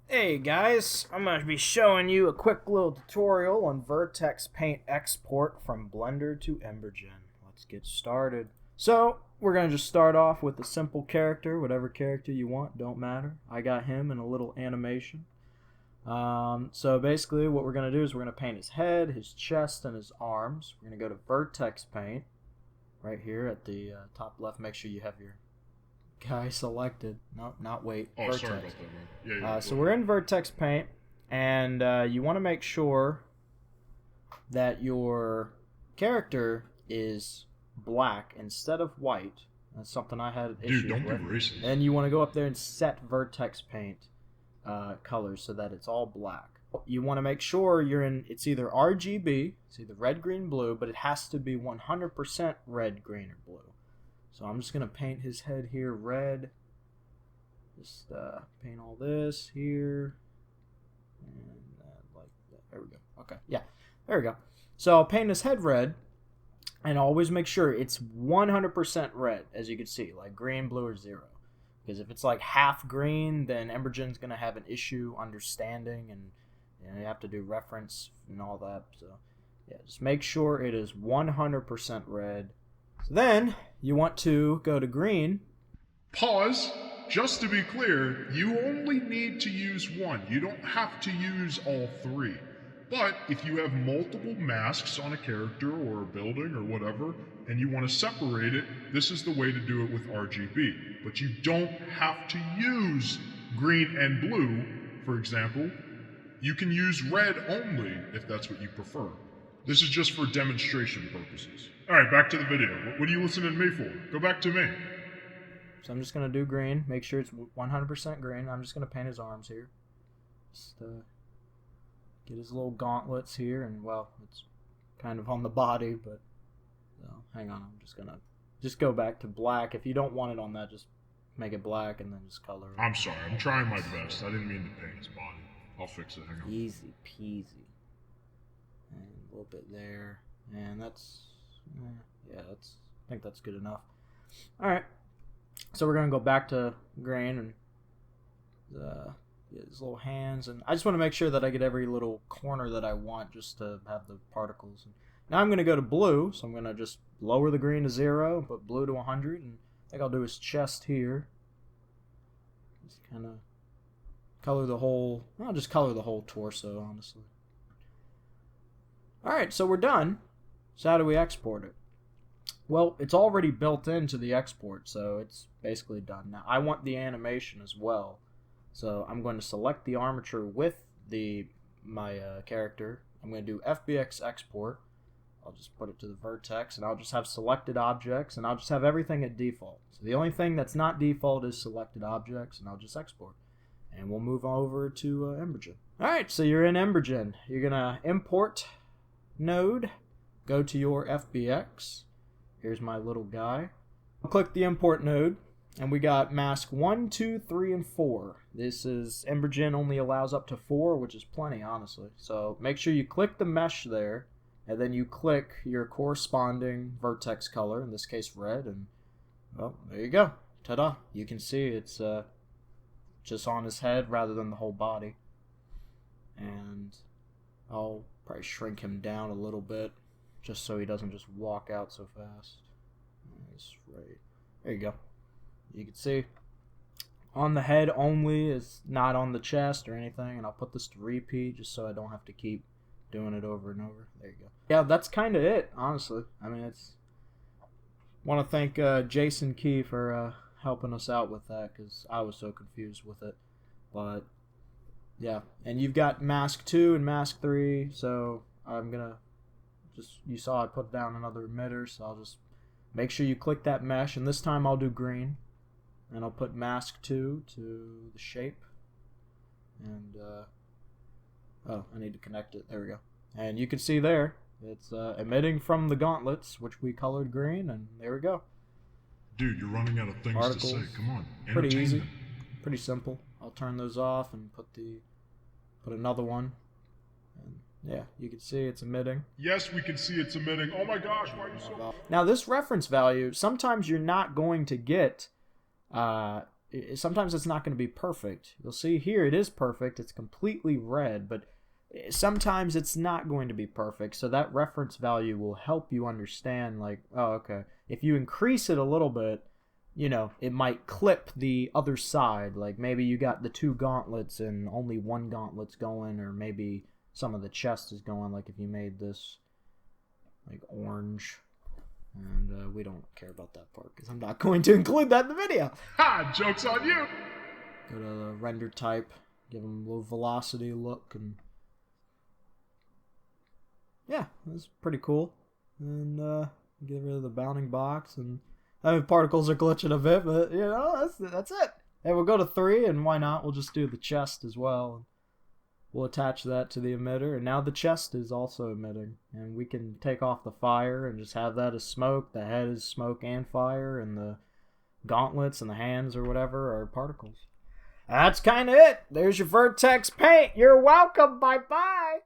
Hey guys, I'm going to be showing you a quick little tutorial on Vertex Paint Export from Blender to Embergen. Let's get started. So, we're going to just start off with a simple character, whatever character you want, don't matter. I got him in a little animation. So basically what we're going to do is we're going to paint his head, his chest, and his arms. We're going to go to Vertex Paint, right here at the top left. Make sure you have your guy selected. No, not wait. Oh, Vertex. sorry about that, man. Yeah. So we're in Vertex Paint, and you want to make sure that your character is black instead of white. That's something I had issues Dude, don't with. be racist. And you want to go up there and set Vertex Paint colors so that it's all black. You want to make sure it's either RGB, it's either red, green, blue, but it has to be 100% red, green, or blue. So I'm just going to paint his head here red. Just paint all this here. And like that. There we go. Okay, yeah, there we go. So I'll paint his head red. And always make sure it's 100% red, as you can see, like green, blue, or zero. Because if it's like half green, then Embergen's going to have an issue understanding, and you have to do reference and all that. So yeah, just make sure it is 100% red. So then you want to go to green. Pause. Just to be clear, you only need to use one. You don't have to use all three. But if you have multiple masks on a character or a building or whatever, and you want to separate it, this is the way to do it with RGB. But you don't have to use green and blue, for example. You can use red only if that's what you prefer. This is just for demonstration purposes. Alright, back to the video. What are you listening to me for? Go back to me. So I'm just going to do green. Make sure it's 100% green. I'm just going to paint his arms here. Just get his little gauntlets here. And, well, it's kind of on the body, but hang on. I'm just going to go back to black. If you don't want it on that, just make it black and then just color it. I'm sorry. I'm trying my best. I didn't mean to paint his body. I'll fix it. Hang on. Easy peasy. And a little bit there. And that's... yeah, I think that's good enough. Alright. So we're going to go back to green and his little hands. And I just want to make sure that I get every little corner that I want just to have the particles. And now I'm going to go to blue. So I'm going to just lower the green to 0, put blue to 100. And I think I'll do his chest here. Just kind of color the whole... I'll just color the whole torso, honestly. Alright, so we're done. So how do we export it? Well, it's already built into the export, so it's basically done. Now, I want the animation as well. So I'm going to select the armature with my character. I'm going to do FBX export. I'll just put it to the vertex, and I'll just have selected objects, and I'll just have everything at default. So the only thing that's not default is selected objects, and I'll just export. And we'll move over to Embergen. Alright, so you're in Embergen. You're going to import node, go to your FBX. Here's my little guy. I'll click the import node, and we got mask 1, 2, 3, and 4. This is Embergen only allows up to 4, which is plenty, honestly. So make sure you click the mesh there, and then you click your corresponding vertex color, in this case red, and well, there you go. Ta-da! You can see it's just on his head rather than the whole body. And I'll probably shrink him down a little bit, just so he doesn't just walk out so fast. That's right. There you go. You can see on the head only, is not on the chest or anything. And I'll put this to repeat just so I don't have to keep doing it over and over. There you go. Yeah, that's kind of it, honestly. I mean, want to thank Jason Key for helping us out with that, because I was so confused with it. But yeah, and you've got mask 2 and mask 3, so I'm gonna you saw I put down another emitter, so I'll just make sure you click that mesh, and this time I'll do green, and I'll put mask 2 to the shape, and oh, I need to connect it. There we go. And you can see there it's emitting from the gauntlets, which we colored green, and there we go. Dude, you're running out of things Particles. to say. Come on. Pretty easy, pretty simple. I'll turn those off and put another one. And yeah, you can see it's emitting. Yes, we can see it's emitting. Oh my gosh, why are you so... Now this reference value, sometimes you're not going to get sometimes it's not going to be perfect. You'll see here it is perfect. It's completely red, but sometimes it's not going to be perfect. So that reference value will help you understand, like, oh, okay, if you increase it a little bit, you know, it might clip the other side. Like maybe you got the 2 gauntlets and only 1 gauntlet's going, or maybe some of the chest is going, like if you made this like orange. And we don't care about that part because I'm not going to include that in the video. Ha! Joke's on you! Go to the render type, give them a little velocity look, and yeah, that's pretty cool. And get rid of the bounding box, and I mean, particles are glitching a bit, but you know, that's it. Hey, we'll go to 3, and why not? We'll just do the chest as well. We'll attach that to the emitter, and now the chest is also emitting. And we can take off the fire and just have that as smoke. The head is smoke and fire, and the gauntlets and the hands or whatever are particles. That's kind of it. There's your Vertex paint. You're welcome. Bye-bye.